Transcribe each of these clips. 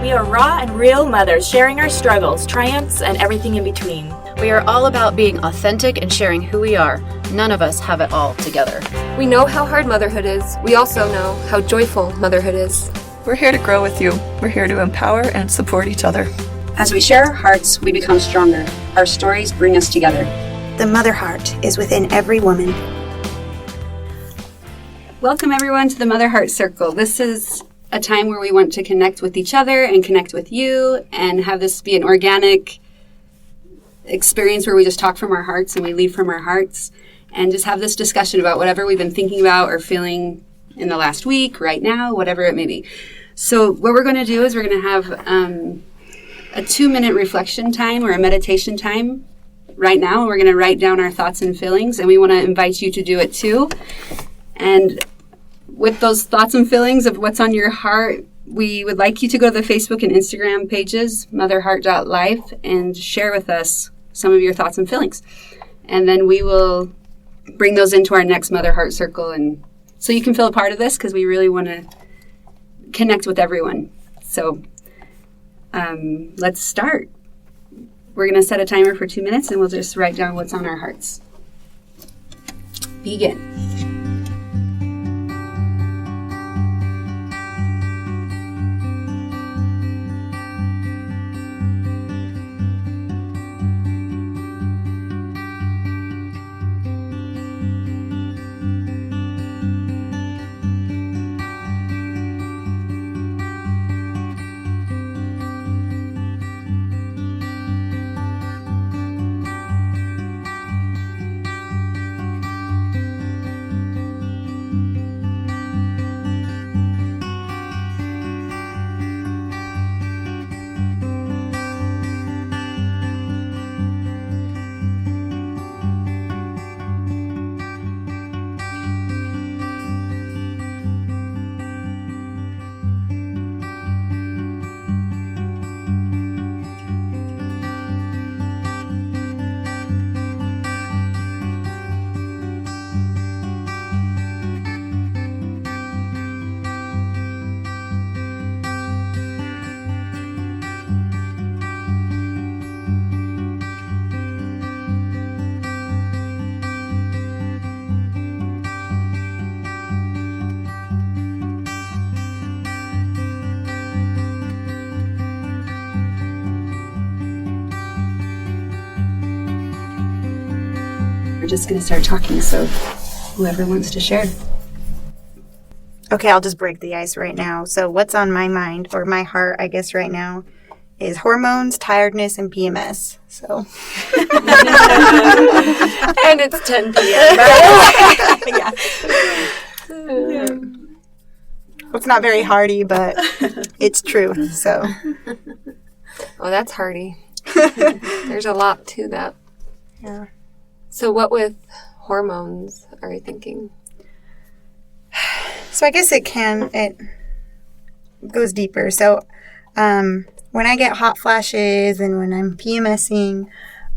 We are raw and real mothers, sharing our struggles, triumphs, and everything in between. We are all about being authentic and sharing who we are. None of us have it all together. We know how hard motherhood is. We also know how joyful motherhood is. We're here to grow with you. We're here to empower and support each other. As we share our hearts, we become stronger. Our stories bring us together. The mother heart is within every woman. Welcome everyone to the MotherHeart Circle. This is a time where we want to connect with each other and connect with you and have this be an organic experience where we just talk from our hearts and we leave from our hearts and just have this discussion about whatever we've been thinking about or feeling in the last week, right now, whatever it may be. So what we're going to do is we're going to have a 2-minute reflection time or a meditation time right now. And we're going to write down our thoughts and feelings, and we want to invite you to do it too. And with those thoughts and feelings of what's on your heart, we would like you to go to the Facebook and Instagram pages, motherheart.life, and share with us some of your thoughts and feelings. And then we will bring those into our next MotherHeart Circle. And so you can feel a part of this because we really want to connect with everyone. So let's start. We're going to set a timer for 2 minutes and we'll just write down what's on our hearts. Begin. We're just going to start talking, so whoever wants to share. Okay, I'll just break the ice right now. So what's on my mind, or my heart, I guess, right now, is hormones, tiredness, and PMS. So. And it's 10 p.m. Yeah. It's not very hearty, but it's true, so. Oh, that's hearty. There's a lot to that. Yeah. So what with hormones are you thinking? So I guess it goes deeper. So when I get hot flashes and when I'm PMSing,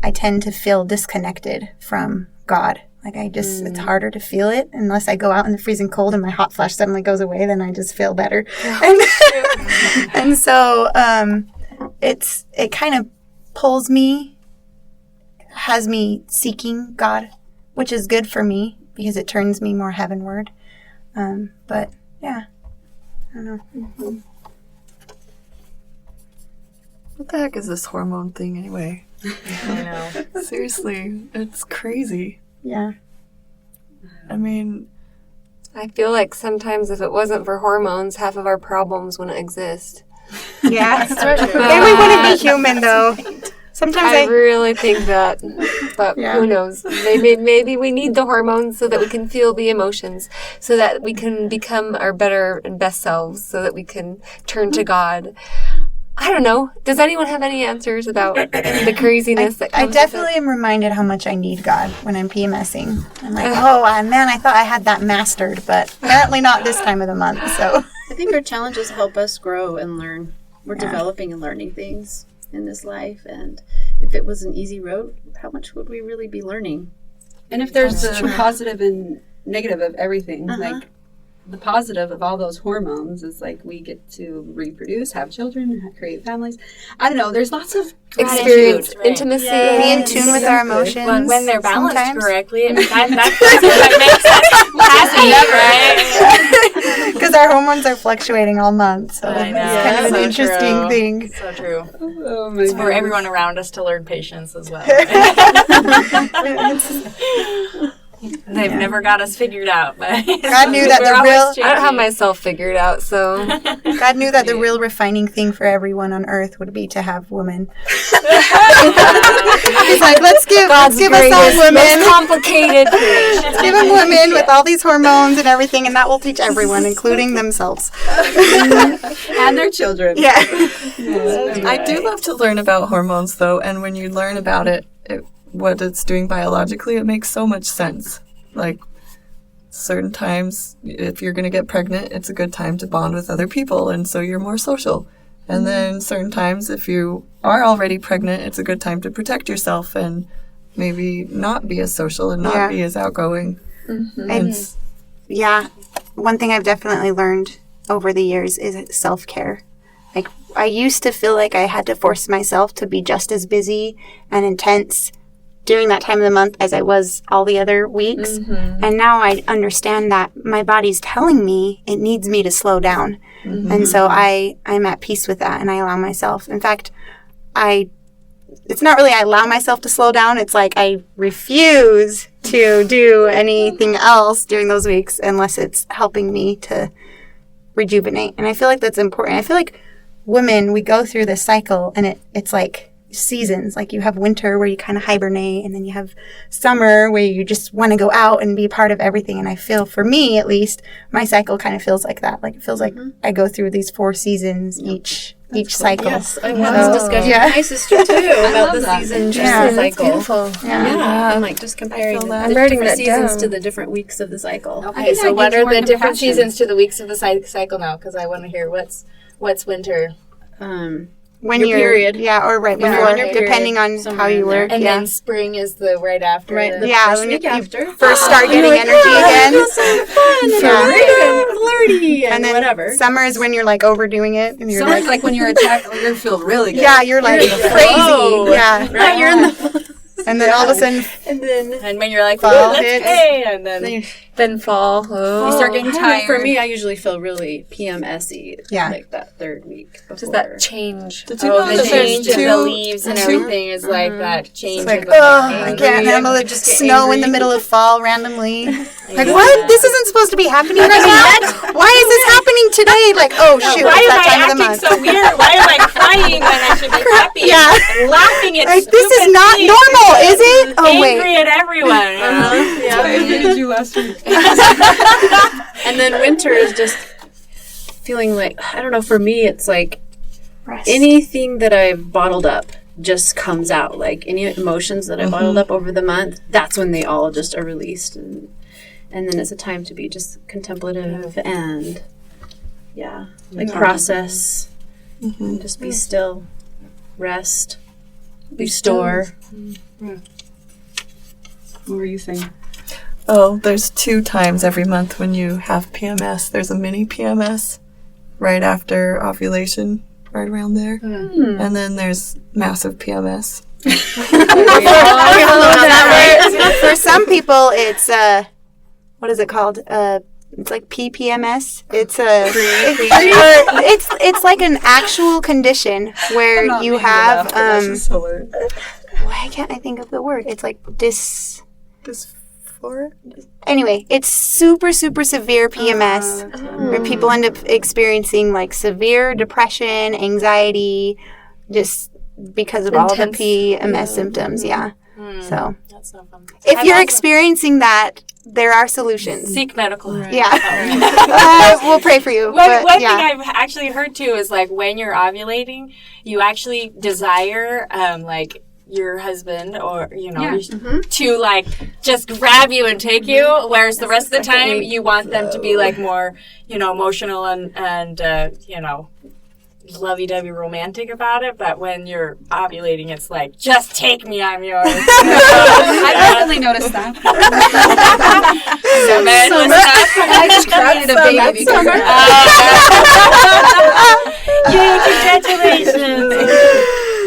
I tend to feel disconnected from God. Like it's harder to feel it unless I go out in the freezing cold and my hot flash suddenly goes away, then I just feel better. And so it kind of pulls me, has me seeking God, which is good for me because it turns me more heavenward. But yeah, I don't know. Mm-hmm. What the heck is this hormone thing anyway? I know. Seriously, it's crazy. Yeah. I mean, I feel like sometimes if it wasn't for hormones, half of our problems wouldn't exist. Yeah. Then we wouldn't be human, though. Sometimes I really think that, but Yeah. who knows? Maybe we need the hormones so that we can feel the emotions, so that we can become our better and best selves, so that we can turn to God. I don't know. Does anyone have any answers about the craziness that comes I definitely with it? am reminded how much I need God when I'm PMSing. I'm like, oh, man, I thought I had that mastered, but apparently not this time of the month, so. I think our challenges help us grow and learn. We're developing and learning things in this life, and if it was an easy road, how much would we really be learning? And if there's a positive and negative of everything, like the positive of all those hormones is like we get to reproduce, have children, create families. I don't know. There's lots of Experience, Right. intimacy. Be in tune with our emotions. When they're balanced sometimes. correctly, I mean, that's what makes us happy, right? Because our hormones are fluctuating all month, so I it's know. kind of an So interesting true. thing. So true. Oh my It's for goodness. everyone around us to learn patience as well. They've never got us figured out, but God knew that we're the always real- I don't have myself figured out, so God knew that the real refining thing for everyone on earth would be to have women. He's like, let's give us all most women. complicated creation. Let's give them women with all these hormones and everything, and that will teach everyone, including themselves. And their children. Yeah. I do love to learn about hormones, though, and when you learn about what it's doing biologically, it makes so much sense. Like, certain times, if you're going to get pregnant, it's a good time to bond with other people, and so you're more social. And then certain times, if you are already pregnant, it's a good time to protect yourself and maybe not be as social and not be as outgoing. It's, yeah. One thing I've definitely learned over the years is self-care. Like, I used to feel like I had to force myself to be just as busy and intense during that time of the month as I was all the other weeks. And now I understand that my body's telling me it needs me to slow down. And so I'm at peace with that, and I allow myself. In fact, it's not really I allow myself to slow down. It's like I refuse to do anything else during those weeks unless it's helping me to rejuvenate. And I feel like that's important. I feel like women, we go through this cycle, and it's like seasons. Like, you have winter where you kind of hibernate, and then you have summer where you just want to go out and be a part of everything. And I feel, for me at least, my cycle kind of feels like that. Like, it feels like I go through these 4 seasons each cycle. Yes, I had this discussion with my sister too about the season cycle. Beautiful. Yeah. I'm like just comparing the I'm writing different that seasons down. to the different weeks of the cycle. Okay, so what are the different seasons to the weeks of the cycle now? Because I want to hear what's winter. When Your you're period. Yeah, or right Yeah, before, winter period, depending on somewhere how you in there. work. And yeah. then spring is the right after. Right, the Yeah, first when week you after. first start getting energy again. Flirty And then whatever. summer is when you're like overdoing it, and you're Summer's like when you're attacked, you feel really good. yeah, you're like crazy. Yeah, Right, you're in the and then all of a sudden, And when you're like, Fall "Ooh, let's hits. pay," and then Then fall. Oh. You start getting tired. For me, I usually feel really PMS-y. Yeah. Like that third week before. Just that change. Did you know the that change there's in the two? leaves and everything is like that change. it's like, of the I can't handle it. Just snow in the middle of fall randomly. Like, Yeah. what? This isn't supposed to be happening right now. Why is this happening today? Like, oh shoot, Why it's am that time I of the acting month. so weird? Why am I crying when I should be happy? Yeah. Laughing at Like, this is not normal, is it? Oh angry wait. at everyone. I hated you last week. And then winter is just feeling like, I don't know, for me, it's like Rest. anything that I've bottled up just comes out. Like any emotions that I bottled up over the month, that's when they all just are released. And then it's a time to be just contemplative and, process. And just be still, rest, restore. What were you saying? Oh, there's 2 times every month when you have PMS. There's a mini PMS right after ovulation, right around there. And then there's massive PMS. For some people, it's what is it called? It's like PPMS. It's it's like an actual condition where you have why can't I think of the word? It's like Dysphoria? Anyway, it's super severe PMS where people end up experiencing like severe depression, anxiety, just because of all the PMS symptoms. Yeah. So That's no fun. if you're experiencing that, there are solutions. Seek medical help. Yeah. We'll pray for you. But One yeah. thing I've actually heard too is like when you're ovulating, you actually desire like your husband or to like just grab you and take you, whereas the rest of the time you want them to be like more emotional and lovey-dovey romantic about it. But when you're ovulating, it's like, just take me, I'm yours. I definitely noticed that. So then, I just grab wanted a baby because Yay, congratulations.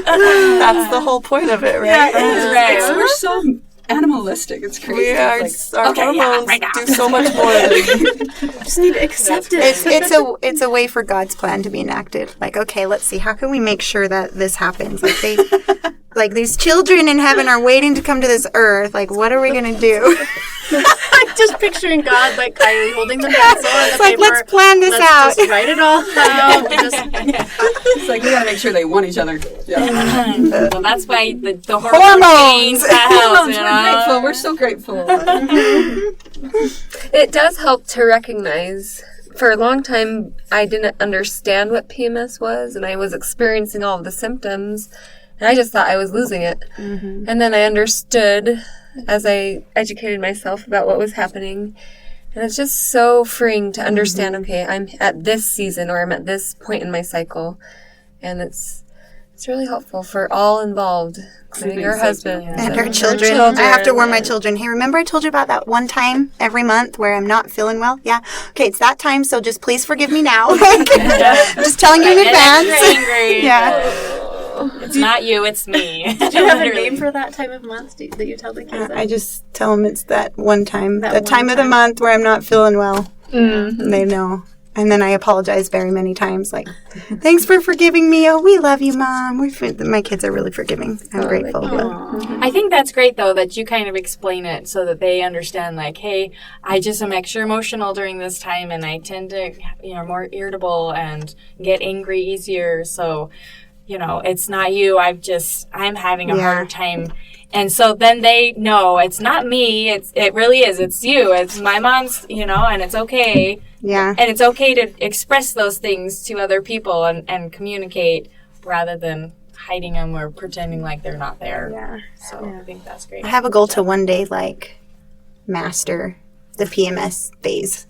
That's the whole point of it, right? Right. we're so animalistic. It's crazy. We are, It's our hormones do so much more than Just need to accept it. It's a way for God's plan to be enacted. Like, okay, let's see, how can we make sure that this happens? Like like these children in heaven are waiting to come to this earth. Like, what are we gonna do? Just picturing God like Kylie holding the pencil and the It's like, paper. let's plan this out. Just write it all out. It's like we gotta make sure they want each other. Yeah. Well, that's why the Hormones. hormones the house, you We're know? grateful. We're so grateful. It does help to recognize. For a long time, I didn't understand what PMS was, and I was experiencing all of the symptoms, and I just thought I was losing it. Mm-hmm. And then I understood as I educated myself about what was happening. And it's just so freeing to understand, okay, I'm at this season or I'm at this point in my cycle. And it's really helpful for all involved, including our husband. And our children. I have to warn my children. Hey, remember I told you about that one time every month where I'm not feeling well? Yeah. Okay, it's that time, so just please forgive me now. I'm just telling you in advance. Angry. Yeah. It's not you, it's me. Do you have a name for that time of month that you tell the kids? I just tell them it's that one time, That the one time of the time. month where I'm not feeling well. And they know. And then I apologize very many times, like, thanks for forgiving me. Oh, we love you, Mom. My kids are really forgiving. I'm grateful. But I think that's great, though, that you kind of explain it so that they understand, like, hey, I just am extra emotional during this time, and I tend to, more irritable and get angry easier. So, it's not you. I'm having a hard time. And so then they know it's not me. It really is. It's you. It's my mom's, and it's okay. yeah. And it's okay to express those things to other people and communicate rather than hiding them or pretending like they're not there. Yeah. So I think that's great. I have a goal to one day, like, master the PMS phase.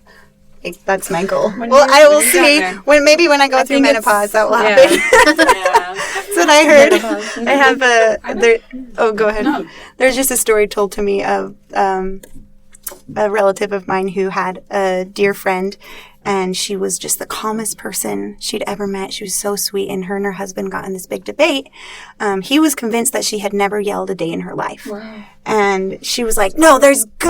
Like, that's my goal. Well, I will see when I go through menopause, that will happen. Yeah. That's what I heard. I have go ahead. No. There's just a story told to me of a relative of mine who had a dear friend, and she was just the calmest person she'd ever met. She was so sweet, and her husband got in this big debate. He was convinced that she had never yelled a day in her life. Wow. And she was like, no,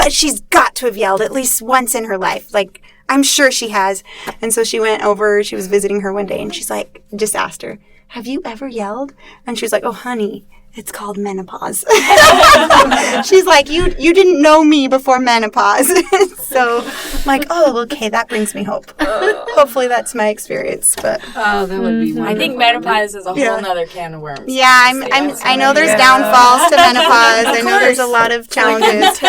she's got to have yelled at least once in her life. Like, I'm sure she has. And so she went over, she was visiting her one day, and she's like, just asked her, have you ever yelled? And she was like, oh, honey, it's called menopause. She's like, you didn't know me before menopause. So I'm like, oh, okay, that brings me hope. Hopefully that's my experience. But Oh, that would be wonderful. I think menopause is a Yeah. whole nother can of worms. yeah, I know there's downfalls to menopause. I know there's a lot of challenges.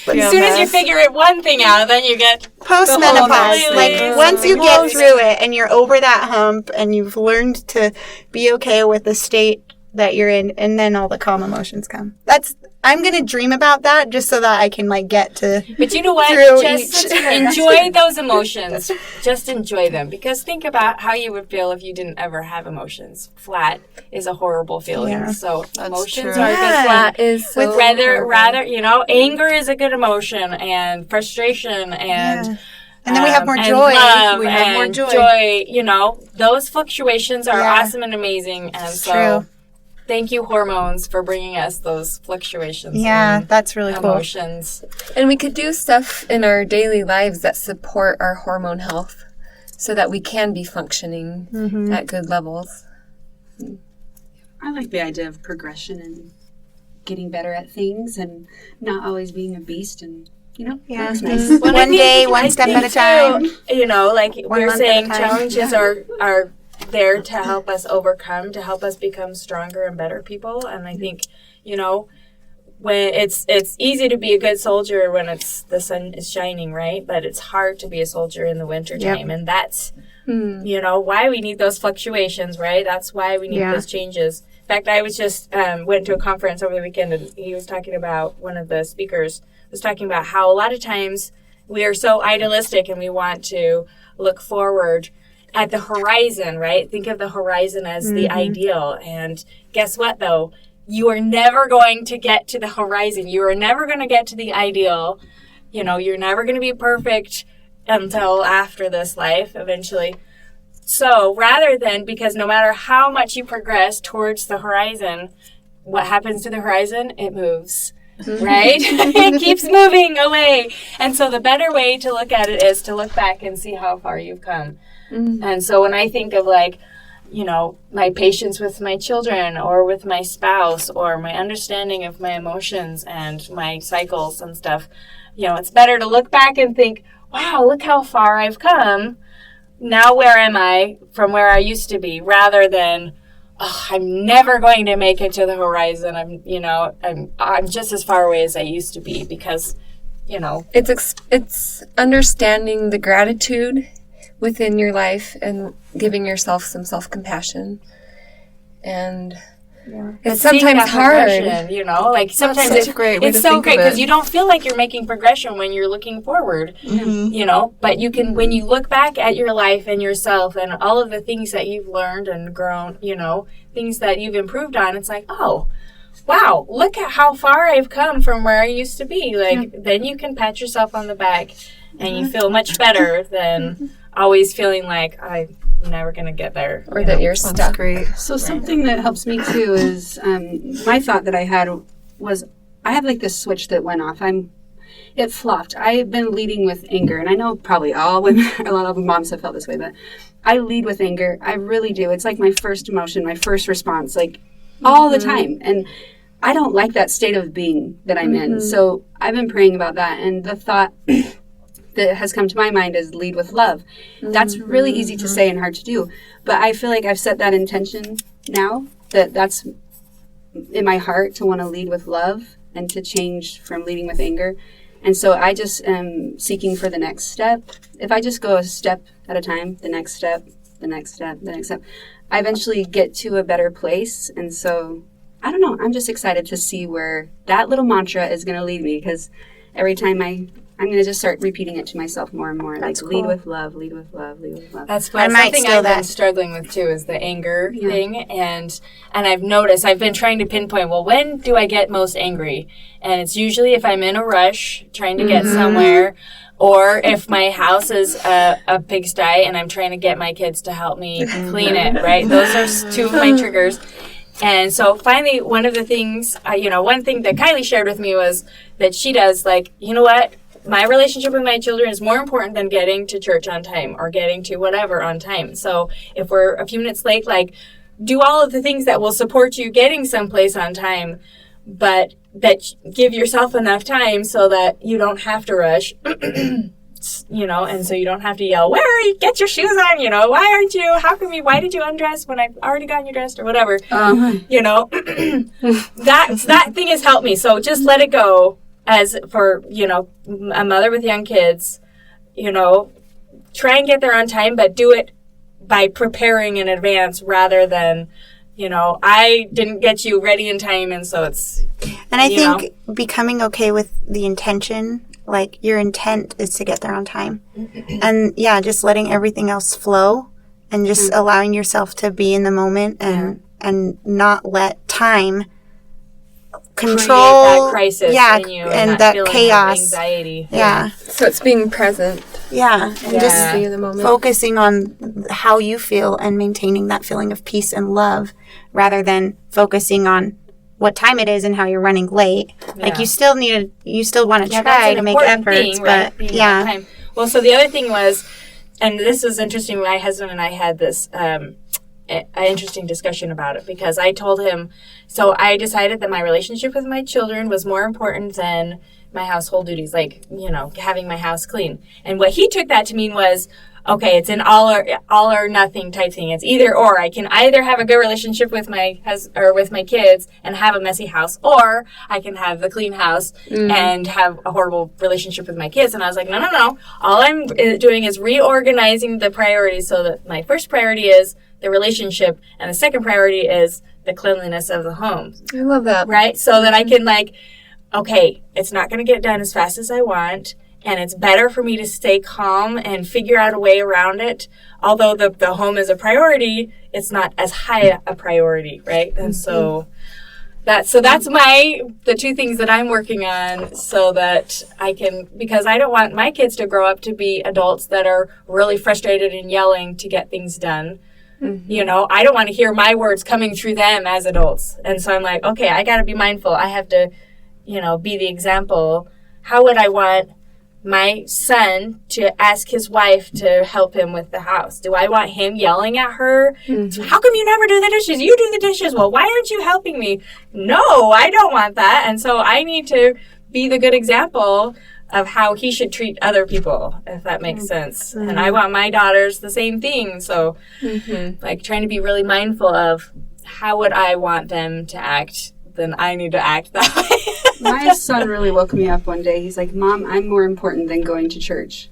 But As soon as you figure one thing out, then you get post-menopause, whole like thing. once you get through it and you're over that hump and you've learned to be okay with the state that you're in, and then all the calm emotions come. I'm gonna dream about that just so that I can get to. But you know what? Through Just each. enjoy those emotions. Just enjoy them. Because think about how you would feel if you didn't ever have emotions. Flat is a horrible feeling. Yeah. So emotions true. are a good thing. Flat is so Rather, anger is a good emotion, and frustration, and And then we have more and joy. love We have more and joy. those fluctuations are Yeah. awesome and amazing. And It's so, true. thank you, hormones, for bringing us those fluctuations. Yeah, and that's really cool. emotions. And we could do stuff in our daily lives that support our hormone health so that we can be functioning at good levels. I like the idea of progression and getting better at things and not always being a beast and Yeah. that's nice. Well, I One think- day, I one step think at a time. too, like One we're month saying, at a time. challenges are there to help us overcome, to help us become stronger and better people. And I think, when it's easy to be a good soldier when the sun is shining, right? But it's hard to be a soldier in the winter time, and that's why we need those fluctuations, right? That's why we need Yeah. those changes. In fact, I was just went to a conference over the weekend, and he was talking about, one of the speakers was talking about how a lot of times we are so idealistic and we want to look forward at the horizon, right? Think of the horizon as the ideal. And guess what, though? You are never going to get to the horizon. You are never going to get to the ideal. You're never going to be perfect until after this life, eventually. So rather than, because no matter how much you progress towards the horizon, what happens to the horizon? It moves, right? It keeps moving away. And so the better way to look at it is to look back and see how far you've come. And so when I think of like, you know, my patience with my children or with my spouse or my understanding of my emotions and my cycles and stuff, you know, it's better to look back and think, wow, look how far I've come. Now where am I from where I used to be, rather than, oh, I'm never going to make it to the horizon. I'm just as far away as I used to be, because, you know. It's understanding the gratitude within your life and giving yourself some self-compassion. And it's sometimes hard. You know, like sometimes it's so great because you don't feel like you're making progression when you're looking forward, you know, but you can, when you look back at your life and yourself and all of the things that you've learned and grown, you know, things that you've improved on, it's like, oh, wow, look at how far I've come from where I used to be. Like, then you can pat yourself on the back and you feel much better than always feeling like I'm never going to get there. Or that you're stuck. That's great. So something that helps me too is my thought that I had was, I have like this switch that went off. It flopped. I've been leading with anger, and I know probably all women, a lot of moms have felt this way, but I lead with anger. I really do. It's like my first emotion, my first response, like all the time. And I don't like that state of being that I'm in. So I've been praying about that, and the thought that has come to my mind is lead with love. That's really easy to say and hard to do, but I feel like I've set that intention now, that's in my heart, to want to lead with love and to change from leading with anger. And so I just am seeking for the next step. If I just go a step at a time, the next step, the next step, the next step, I eventually get to a better place. And so I don't know, I'm just excited to see where that little mantra is going to lead me, because every time I'm going to just start repeating it to myself more and more. That's like, cool. lead with love, lead with love, lead with love. That's I might something steal I've been that. struggling with too, is the anger thing. And I've noticed, I've been trying to pinpoint, well, when do I get most angry? And it's usually if I'm in a rush, trying to get somewhere, or if my house is a pigsty and I'm trying to get my kids to help me clean it, right? Those are two of my triggers. And so finally, one of the things, one thing that Kylie shared with me was that she does, like, you know what? My relationship with my children is more important than getting to church on time or getting to whatever on time. So if we're a few minutes late, like, do all of the things that will support you getting someplace on time, but that give yourself enough time so that you don't have to rush, and so you don't have to yell, where are you? Get your shoes on, why aren't you? Why did you undress when I've already gotten you dressed or whatever? That thing has helped me. So just let it go. As for, a mother with young kids, try and get there on time, but do it by preparing in advance rather than, I didn't get you ready in time, and so it's... And I think becoming okay with the intention, like your intent is to get there on time. And just letting everything else flow and just allowing yourself to be in the moment and not let time control that crisis in you and that chaos, anxiety. So it's being present. And just be in the moment. Focusing on how you feel and maintaining that feeling of peace and love, rather than focusing on what time it is and how you're running late. Like you still want to try to make efforts, but time. Well, so the other thing was, and this is interesting. My husband and I had this an interesting discussion about it, because I told him, so I decided that my relationship with my children was more important than my household duties, like, having my house clean. And what he took that to mean was, okay, it's an all or nothing type thing. It's either or. I can either have a good relationship with my with my kids and have a messy house, or I can have the clean house and have a horrible relationship with my kids. And I was like, no. All I'm doing is reorganizing the priorities so that my first priority is the relationship, and the second priority is the cleanliness of the home. I love that. Right? So that I can, okay, it's not going to get done as fast as I want, and it's better for me to stay calm and figure out a way around it. Although the home is a priority, it's not as high a priority, right? And so, that's the two things that I'm working on, so that I can, because I don't want my kids to grow up to be adults that are really frustrated and yelling to get things done. You know, I don't want to hear my words coming through them as adults. And so I'm like, okay, I got to be mindful. I have to, you know, be the example. How would I want my son to ask his wife to help him with the house? Do I want him yelling at her? How come you never do the dishes? You do the dishes. Well, why aren't you helping me? No, I don't want that. And so I need to be the good example of how he should treat other people, if that makes sense. And I want my daughters the same thing. So like trying to be really mindful of how would I want them to act, then I need to act that way. My son really woke me up one day. He's like, Mom, I'm more important than going to church.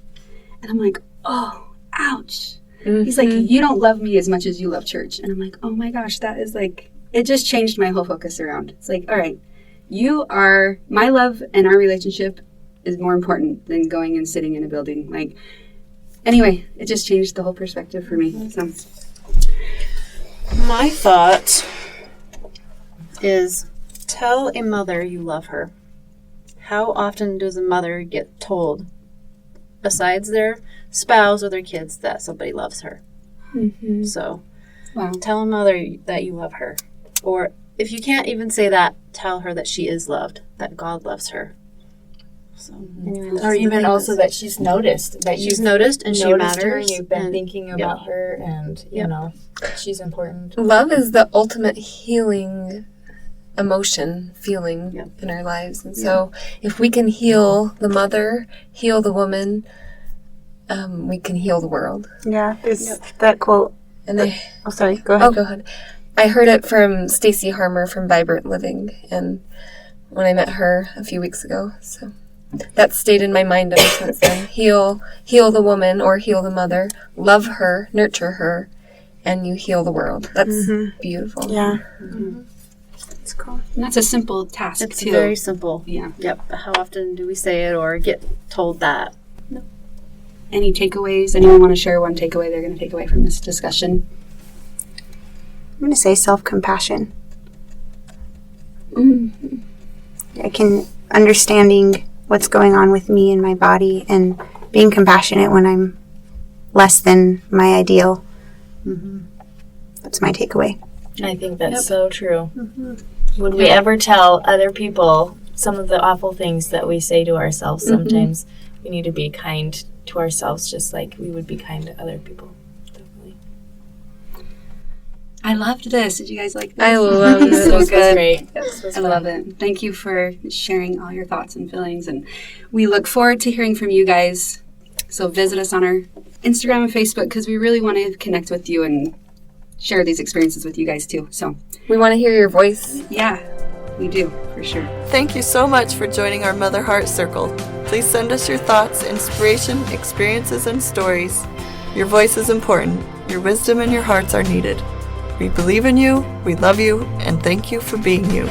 And I'm like, oh, ouch. He's like, you don't love me as much as you love church. And I'm like, oh my gosh, that is like, it just changed my whole focus around. It's like, all right, you are, my love and our relationship is more important than going and sitting in a building. Like, anyway, it just changed the whole perspective for me. So, My thought is tell a mother you love her. How often does a mother get told, besides their spouse or their kids, that somebody loves her? So, tell a mother that you love her. Or if you can't even say that, tell her that she is loved, that God loves her. So, anyway, Or even also that she's noticed. That she's noticed and she matters. Her, and you've been thinking about her, and, you know, she's important. Love is the ultimate healing emotion, feeling in our lives. And so if we can heal the mother, heal the woman, we can heal the world. Yeah, there's that quote. And I... Oh, sorry. Go ahead. Oh, go ahead. I heard it from Stacey Harmer from Vibrant Living, and when I met her a few weeks ago. So that stayed in my mind ever since then. Heal the woman or heal the mother. Love her, nurture her, and you heal the world. That's beautiful. Yeah. That's cool. And that's a simple task, It's too. very simple. Yeah. Yep. How often do we say it or get told that? Any takeaways? Anyone want to share one takeaway they're going to take away from this discussion? I'm going to say self-compassion. I can understanding what's going on with me and my body and being compassionate when I'm less than my ideal. That's my takeaway. I think that's so true. Would we ever tell other people some of the awful things that we say to ourselves? Sometimes we need to be kind to ourselves, just like we would be kind to other people. Definitely. I loved this. Did you guys like this? I love it. This was great. I love it. Thank you for sharing all your thoughts and feelings. And we look forward to hearing from you guys. So visit us on our Instagram and Facebook, because we really want to connect with you and share these experiences with you guys too. So We want to hear your voice. yeah, we do, for sure. Thank you so much for joining our MotherHeart Circle. Please send us your thoughts, inspiration, experiences, and stories. Your voice is important. Your wisdom and your hearts are needed. We believe in you, we love you, and thank you for being you.